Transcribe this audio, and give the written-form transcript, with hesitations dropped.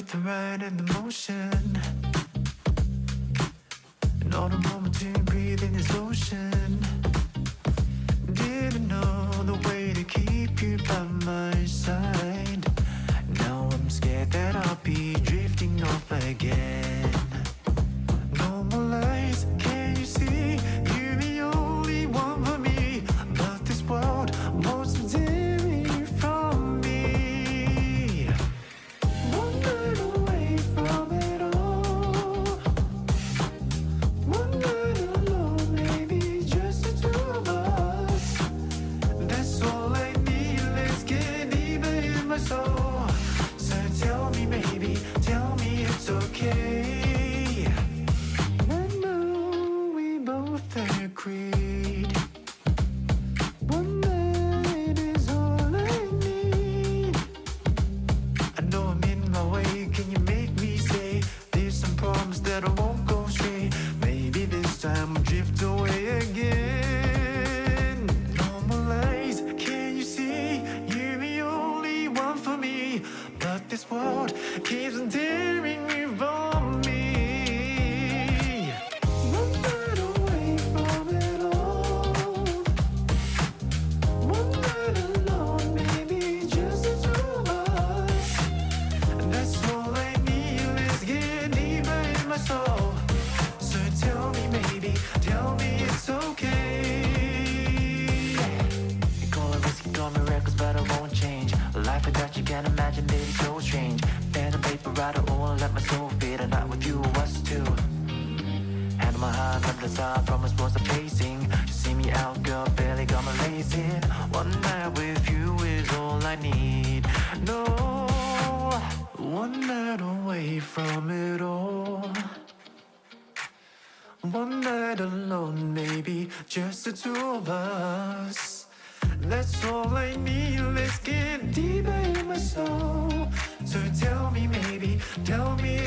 with the right and the motion, and all the moment to breathe in this ocean. Didn't know the way to keep you by my side. Now I'm scared that I'll be drifting off again. No more lies, can you see? You're the only one for me, but this world wants to tear me from me. One night away from it all, one night alone, maybe just the two of us. That's all I need, let's get deeper in my soul. So tell me baby, tell me it's okay. I know we both agreed one night is all I need. I know I'm in my way, can you make me stay? There's some problems that I won't go straight. Maybe this time we'll drift away again. No more lies, can you see? You're the only one for me, but this world keeps on tearing me from me. One night away from it all, one night alone, maybe just the two of us. And that's all I need, let's get deeper in my soul. So tell me baby, tell me it's okay. You call it risky, call me reckless, but I won't change. A life that you can't imagine, baby, so strange. Pen and paper, write it all, let my soul fade. And not with you, what's two? Hand on my heart, love the side, promise was a pacing. Just see me out, girl, barely got my lace in. One night with you is all I need. No, one night away from it all, one night alone, maybe just the two of us. That's all I need, let's get deeper in my soul. So tell me maybe, tell me